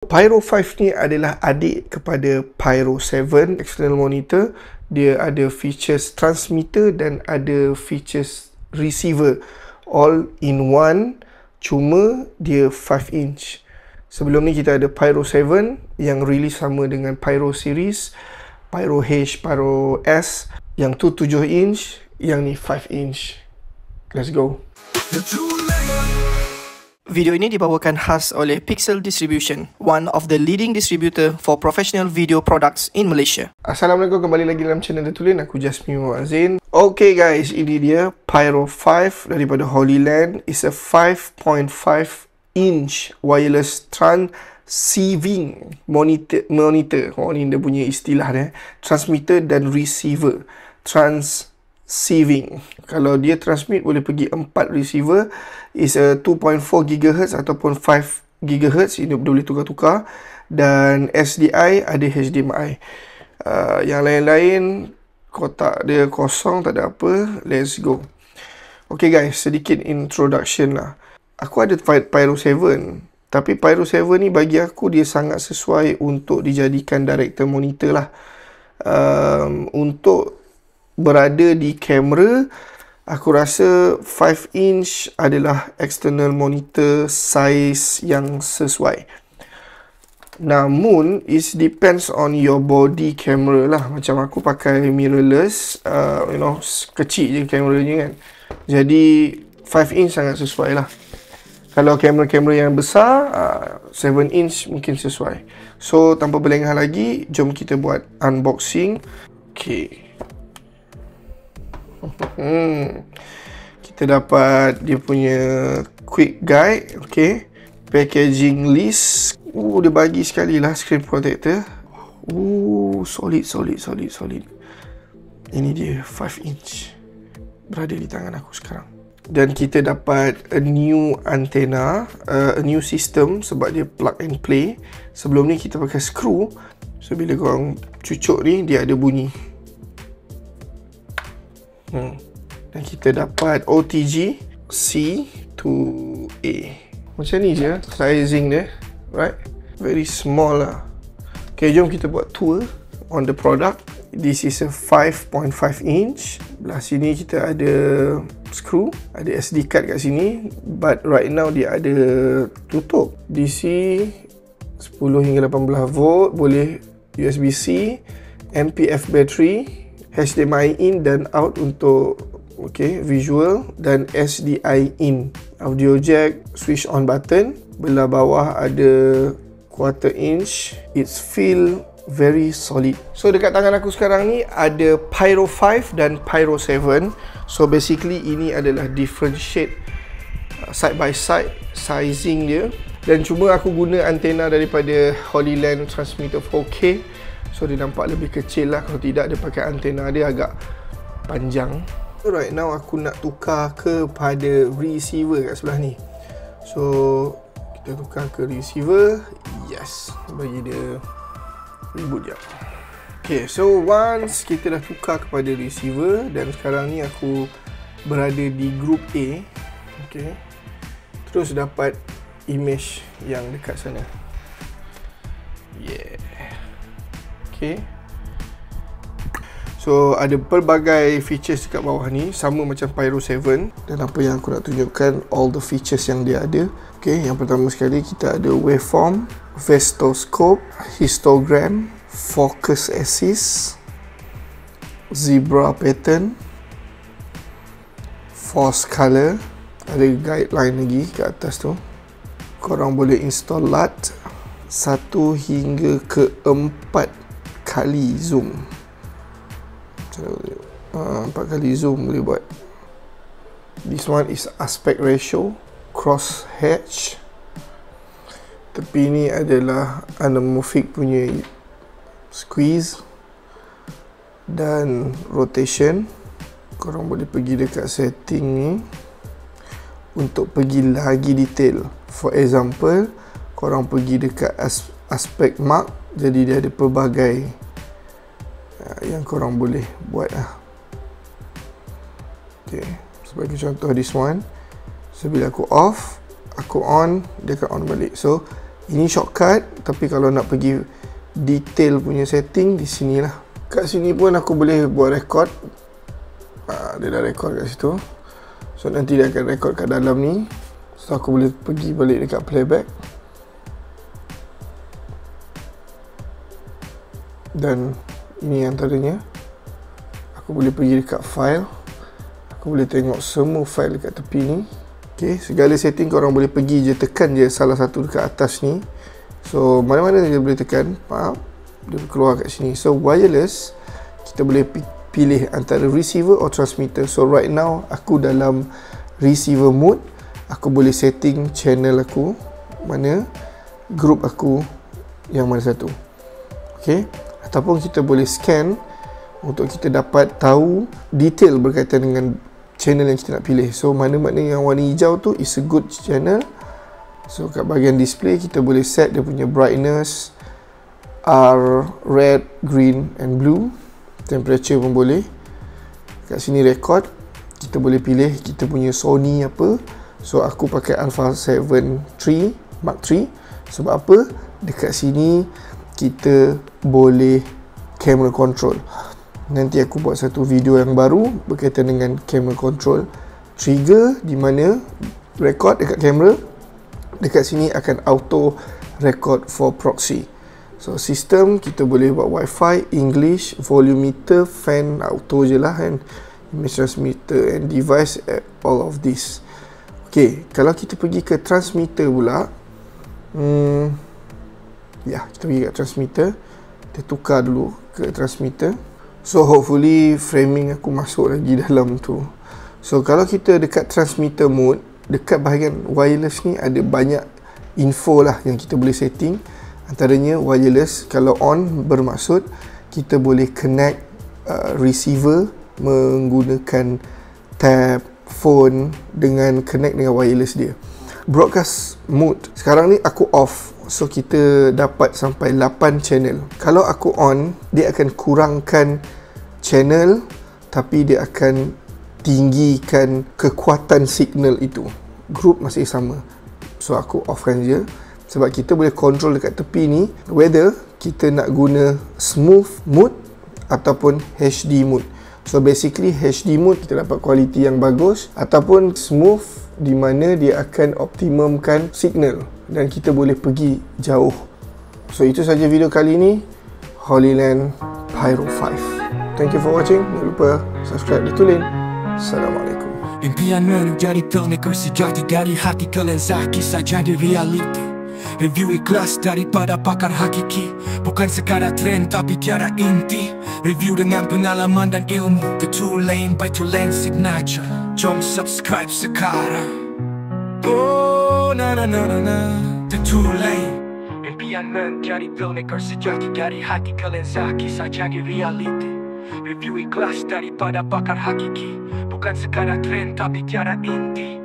Pyro 5 ni adalah adik kepada Pyro 7 external monitor. Dia ada features transmitter dan ada features receiver all in one, cuma dia 5 inch. Sebelum ni kita ada Pyro 7 yang release sama dengan Pyro series, Pyro H, Pyro S. Yang tu 7 inch, yang ni 5 inch. Let's go. Video ini dibawakan khas oleh Pixel Distribution, one of the leading distributor for professional video products in Malaysia. Assalamualaikum, kembali lagi dalam channel Tertulin. Aku Jasmine Muazzin. Okay guys, ini dia Pyro 5 daripada Holyland. It's a 5.5 inch wireless transceiving monitor. Oh, ni dia punya istilah dia. Transmitter dan receiver. Transceiving. Kalau dia transmit boleh pergi 4 receiver. Is a 2.4 GHz ataupun 5 GHz. Ini boleh tukar-tukar. Dan SDI ada HDMI. Yang lain-lain kotak dia kosong, tak ada apa. Let's go. Okay guys, sedikit introduction lah. Aku ada Pyro 7. Tapi Pyro 7 ni bagi aku dia sangat sesuai untuk dijadikan director monitor lah. Untuk berada di kamera, aku rasa 5 inch adalah external monitor size yang sesuai. Namun, it depends on your body camera lah. Macam aku pakai mirrorless, kecil je kameranya kan. Jadi, 5 inch sangat sesuai lah. Kalau kamera-kamera yang besar, 7 inch mungkin sesuai. So, tanpa berlengah lagi, jom kita buat unboxing. Okay. Kita dapat dia punya quick guide. Okay. Packaging list. Dia bagi sekali lah screen protector. Solid. Ini dia 5 inch. Berada di tangan aku sekarang. Dan kita dapat a new antenna, a new system sebab dia plug and play. Sebelum ni kita pakai screw. So bila korang cucuk ni, dia ada bunyi. Dan kita dapat OTG C to A. Macam ni je sizing dia, right? Very small lah. Okay, jom kita buat tour on the product. This is a 5.5 inch. Belah sini kita ada screw, ada SD card kat sini, but right now dia ada tutup. DC 10 hingga 18 volt, boleh USB-C, MPF battery, HDMI in dan out untuk visual, dan SDI in. Audio jack, switch on button. Belah bawah ada quarter inch. It's feel very solid. So dekat tangan aku sekarang ni ada Pyro 5 dan Pyro 7. So basically ini adalah different shade, side by side sizing dia. Dan cuma aku guna antena daripada Holyland transmitter 4K. So dia nampak lebih kecil lah. Kalau tidak, dia pakai antena dia agak panjang. So right now aku nak tukar kepada receiver kat sebelah ni. So kita tukar ke receiver. Yes, bagi dia reboot je. Okay, so once kita dah tukar kepada receiver, dan sekarang ni aku berada di group A. Okay, terus dapat image yang dekat sana. Yeah. Okay. So ada pelbagai features dekat bawah ni, sama macam Pyro 7. Dan apa yang aku nak tunjukkan, all the features yang dia ada. Okay, yang pertama sekali kita ada waveform, vestoscope, histogram, focus assist, zebra pattern, force color. Ada guideline lagi kat atas tu. Korang boleh install LUT 1 hingga ke 4 kali zoom. 4 kali zoom boleh buat. This one is aspect ratio, cross hatch. Tepi ni adalah anamorphic punya squeeze dan rotation. Korang boleh pergi dekat setting ni untuk pergi lagi detail. For example, korang pergi dekat aspect mark, jadi dia ada pelbagai yang korang boleh buat lah. Okay, sebagai contoh this one. So bila aku off, aku on, dia akan on balik. So Ini shortcut, tapi kalau nak pergi detail punya setting di sinilah. Kat sini pun aku boleh buat record. Dia dah record kat situ. So nanti dia akan record kat dalam ni. So aku boleh pergi balik dekat playback. Dan ini antaranya. Aku boleh pergi dekat file. Aku boleh tengok semua file dekat tepi ni. Okay, segala setting korang boleh pergi je, tekan je salah satu dekat atas ni. So mana-mana dia boleh tekan, dia keluar kat sini. So wireless, kita boleh pilih antara receiver atau transmitter. So right now aku dalam receiver mode. Aku boleh setting channel aku, mana, group aku yang mana satu. Okay, ataupun kita boleh scan untuk kita dapat tahu detail berkaitan dengan channel yang kita nak pilih. So mana-mana yang warna hijau tu is a good channel. So kat bahagian display kita boleh set dia punya brightness, R, red, green and blue. Temperature pun boleh. Kat sini record, kita boleh pilih kita punya Sony apa. So aku pakai Alpha 7 III Mark III. Sebab apa? Dekat sini kita boleh camera control. Nanti aku buat satu video yang baru berkaitan dengan camera control. Trigger di mana record dekat kamera, dekat sini akan auto record for proxy. So sistem kita boleh buat wifi, English, volume meter, fan, auto je lah kan, image transmitter and device, all of this. Okay, kalau kita pergi ke transmitter pula, kita pergi ke transmitter. Kita tukar dulu ke transmitter. So hopefully framing aku masuk lagi dalam tu. So kalau kita dekat transmitter mode, dekat bahagian wireless ni ada banyak info lah yang kita boleh setting. Antaranya wireless, kalau on bermaksud kita boleh connect receiver menggunakan tab phone dengan connect dengan wireless dia. Broadcast mode, sekarang ni aku off. So kita dapat sampai 8 channel. Kalau aku on, dia akan kurangkan channel, tapi dia akan tinggikan kekuatan signal itu. Group masih sama. So aku offkan je. Sebab kita boleh control dekat tepi ni whether kita nak guna smooth mode ataupun HD mode. So basically HD mode kita dapat kualiti yang bagus, ataupun smooth di mana dia akan optimumkan signal dan kita boleh pergi jauh. So itu saja video kali ni, Holyland Pyro 5. Thank you for watching. Jangan lupa subscribe di Tulin. Assalamualaikum. Impian menjadi filmmaker sejati dari hati ke lensa kisah jadi reality. Review ikhlas daripada pakar hakiki, bukan sekadar trend tapi tiada inti. Review dengan pengalaman dan ilmu, The Two Lane by Two Lane Signature. Jom subscribe sekarang. Oh na na na na na, The Two Lane. Impian menjadi filmmaker sejati dari hati ke lensa kisah jadi reality. Review ikhlas daripada pakar hakiki, bukan sekadar trend tapi tiada inti.